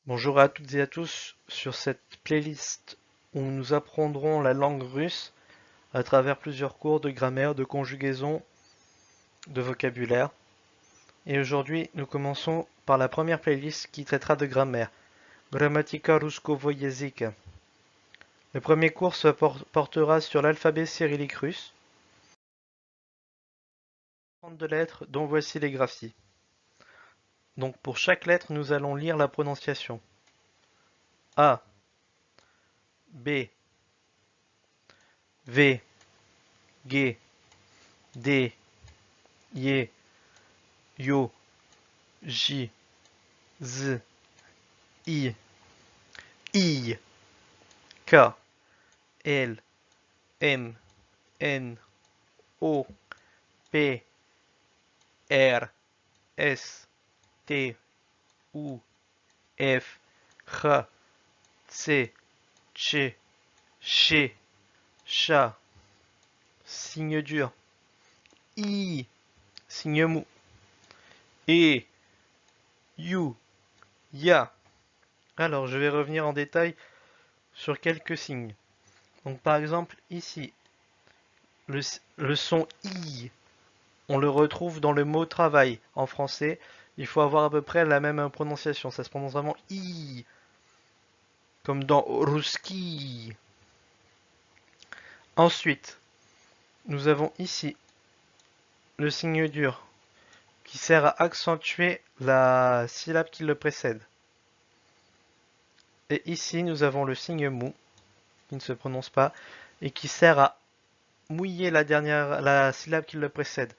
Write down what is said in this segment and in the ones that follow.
Bonjour à toutes et à tous sur cette playlist où nous apprendrons la langue russe à travers plusieurs cours de grammaire, de conjugaison, de vocabulaire. Et aujourd'hui, nous commençons par la première playlist qui traitera de grammaire. Grammatika ruskovo языка. Le premier cours portera sur l'alphabet cyrillique russe. 32 lettres dont voici les graphies. Donc pour chaque lettre, nous allons lire la prononciation. A, B, V, G, D, Y, Yo, J, Z, I, I, K, L, M, N, O, P, R, S, T, U, F, H, C, Ch, Ch, Ch, signe dur, I, signe mou, E, U, Ya. Alors, je vais revenir en détail sur quelques signes. Donc, par exemple, ici, le son I, on le retrouve dans le mot travail. En français, il faut avoir à peu près la même prononciation. Ça se prononce vraiment I, comme dans Ruski. Ensuite, nous avons ici le signe dur qui sert à accentuer la syllabe qui le précède. Et ici, nous avons le signe mou qui ne se prononce pas et qui sert à mouiller la syllabe qui le précède.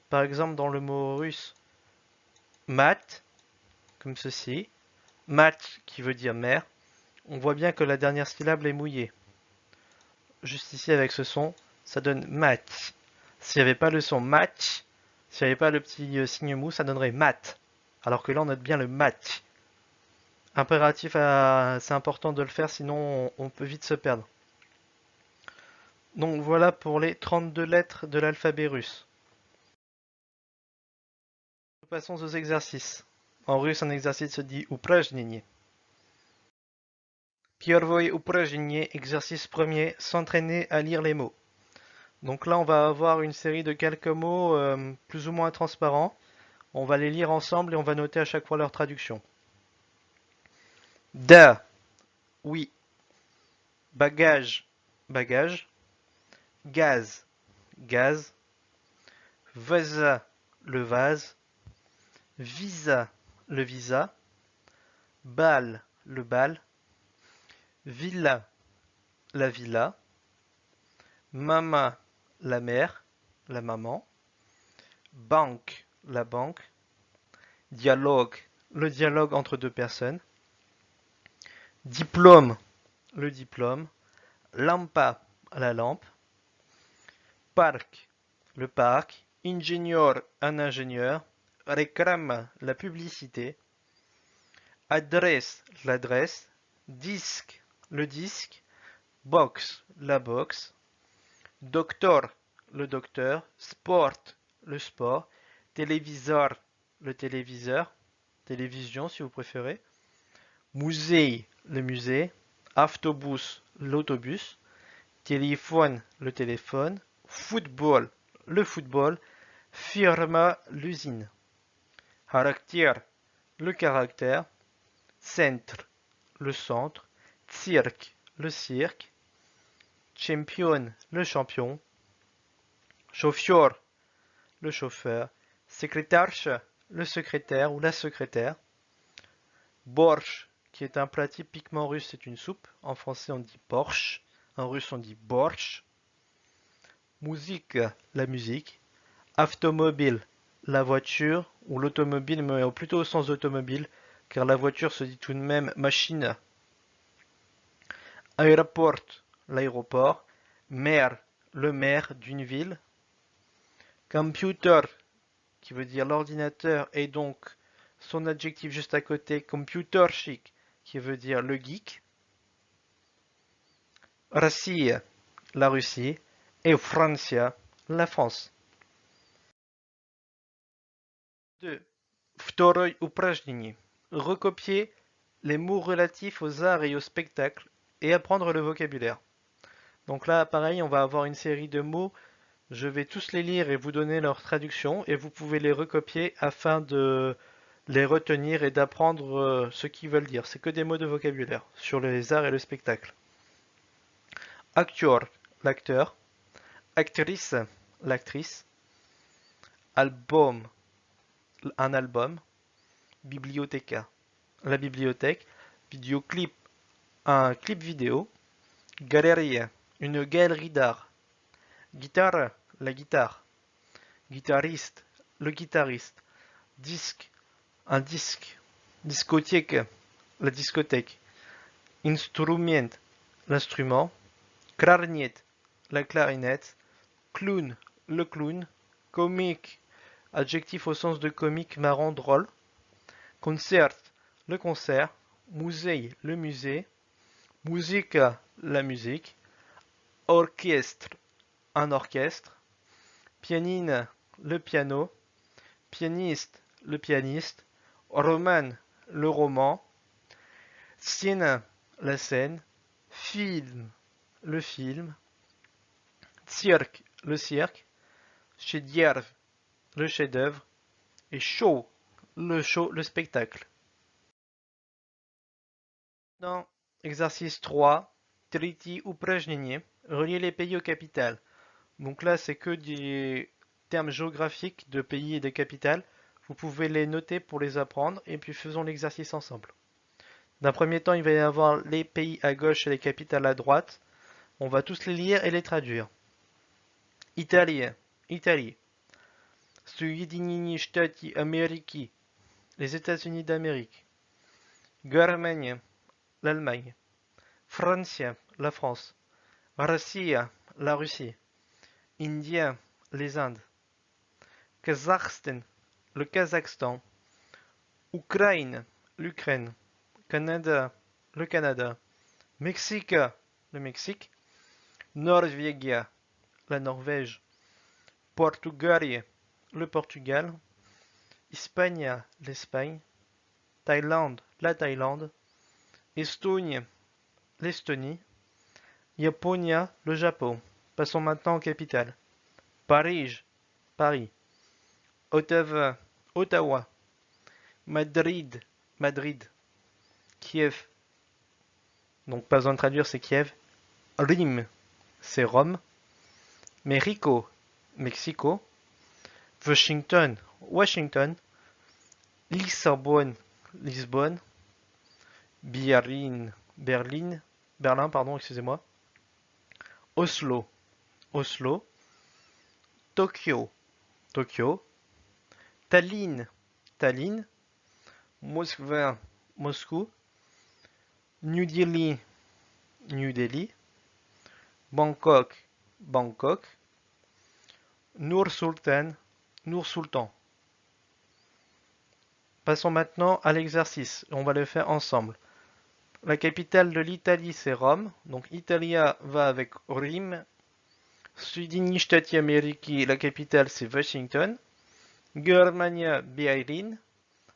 Par exemple, dans le mot russe mat, comme ceci, mat qui veut dire mère, on voit bien que la dernière syllabe est mouillée. Juste ici avec ce son, ça donne mat. S'il n'y avait pas le son match, s'il n'y avait pas le petit signe mou, ça donnerait mat. Alors que là, on note bien le mat. Impératif, c'est important de le faire, sinon on peut vite se perdre. Donc voilà pour les 32 lettres de l'alphabet russe. Nous passons aux exercices. En russe, un exercice se dit упражнение. Первое упражнение, exercice premier, s'entraîner à lire les mots. Donc là, on va avoir une série de quelques mots plus ou moins transparents. On va les lire ensemble et on va noter à chaque fois leur traduction. Da, oui. Bagage, bagage. Gaz, gaz. Vasa, le vase. Visa, le visa. Bal, le bal. Villa, la villa. Mama, la mère, la maman. Banque, la banque. Dialogue, le dialogue entre deux personnes. Diplôme, le diplôme. Lampa, la lampe. Parc, le parc. Ingénieur, un ingénieur. Réclame, la publicité. Adresse, l'adresse. Disque, le disque. Box, la box. Docteur, le docteur. Sport, le sport. Téléviseur, le téléviseur. Télévision si vous préférez. Musée, le musée. Autobus, l'autobus. Téléphone, le téléphone. Football, le football. Firma, l'usine. Caractère, le caractère. Centre, le centre. Cirque, le cirque. Champion, le champion. Chauffeur, le chauffeur. Secrétaire, le secrétaire ou la secrétaire. Borsch, qui est un plat typiquement russe, c'est une soupe. En français, on dit borsch. En russe, on dit borsch. Musique, la musique. Automobile, la voiture, ou l'automobile, mais plutôt au sens automobile, car la voiture se dit tout de même machine. Aéroport, l'aéroport. Maire, le maire d'une ville. Computer, qui veut dire l'ordinateur, et donc son adjectif juste à côté, computershik, qui veut dire le geek. Россия, la Russie, et Francia, la France. 2. Второе упражнение. Recopier les mots relatifs aux arts et au spectacle et apprendre le vocabulaire. Donc là, pareil, on va avoir une série de mots. Je vais tous les lire et vous donner leur traduction et vous pouvez les recopier afin de les retenir et d'apprendre ce qu'ils veulent dire. C'est que des mots de vocabulaire sur les arts et le spectacle. Acteur, l'acteur. Actrice, l'actrice. Album, un album. Biblioteca, la bibliothèque. Vidéoclip, un clip vidéo. Galeria, une galerie d'art. Guitare, la guitare. Guitariste, le guitariste. Disque, un disque. Discothèque, la discothèque. Instrument, l'instrument. Clarinette, la clarinette. Clown, le clown. Comique, adjectif au sens de comique, marrant, drôle. Concert, le concert. Musée, le musée. Musica, la musique. Orchestre, un orchestre. Pianine, le piano. Pianiste, le pianiste. Roman, le roman. Scène, la scène. Film, le film. Cirque, le cirque. Chef-d'œuvre, le chef-d'œuvre. Et show, le spectacle. Dans exercice 3, Tretí упражнение, relier les pays aux capitales. Donc là, c'est que des termes géographiques de pays et de capitales. Vous pouvez les noter pour les apprendre et puis faisons l'exercice ensemble. D'un premier temps, il va y avoir les pays à gauche et les capitales à droite. On va tous les lire et les traduire. Italie, Italie. Соединенные Штаты Америки, les États-Unis d'Amérique. Германия, l'Allemagne. Francia, la France. Russia, la Russie. India, les Indes. Kazakhstan, le Kazakhstan. Ukraine, l'Ukraine. Canada, le Canada. Mexique, le Mexique. Norvégie, la Norvège. Portugal, le Portugal. Espagne, l'Espagne. Thaïlande, la Thaïlande. Estonie, l'Estonie. Japonia, le Japon. Passons maintenant aux capitales. Paris, Paris. Ottawa, Ottawa. Madrid, Madrid. Kiev. Donc pas besoin de traduire, c'est Kiev. Rome, c'est Rome. Mexico, Mexico. Washington, Washington. Lisbonne, Lisbonne. Berlin, Berlin, pardon, excusez-moi. Oslo, Oslo. Tokyo, Tokyo. Tallinn, Tallinn. Moscou, Moscou. New Delhi, New Delhi. Bangkok, Bangkok. Nur-Sultan, Nur-Sultan. Passons maintenant à l'exercice. On va le faire ensemble. La capitale de l'Italie, c'est Rome. Donc Italia va avec Rome. Соединенные Штаты Америки, la capitale, c'est Washington. Germania, Berlin.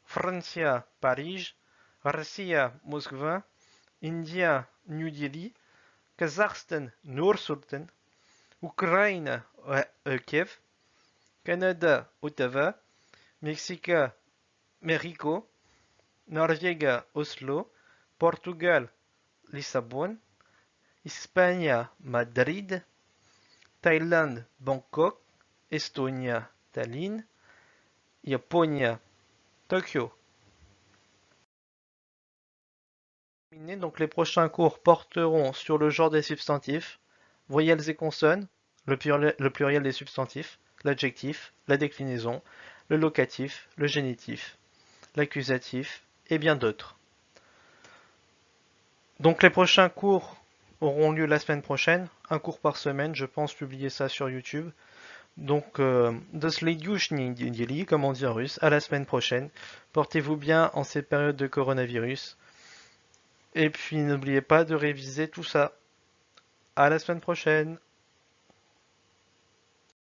Francia, Paris. Russia, Moscou. India, New Delhi. Kazakhstan, Nur-Sultan. Ukraine, Kiev. Canada, Ottawa. Mexique, Mexico. Norvège, Oslo. Portugal, Lisbonne. Espagne, Madrid. Thaïlande, Bangkok. Estonie, Tallinn. Japonie, Tokyo. Donc les prochains cours porteront sur le genre des substantifs, voyelles et consonnes, le pluriel des substantifs, l'adjectif, la déclinaison, le locatif, le génitif, l'accusatif et bien d'autres. Donc les prochains cours auront lieu la semaine prochaine, un cours par semaine, je pense publier ça sur YouTube. Donc, до следующей недели, comme on dit en russe, à la semaine prochaine. Portez-vous bien en ces périodes de coronavirus. Et puis n'oubliez pas de réviser tout ça. À la semaine prochaine.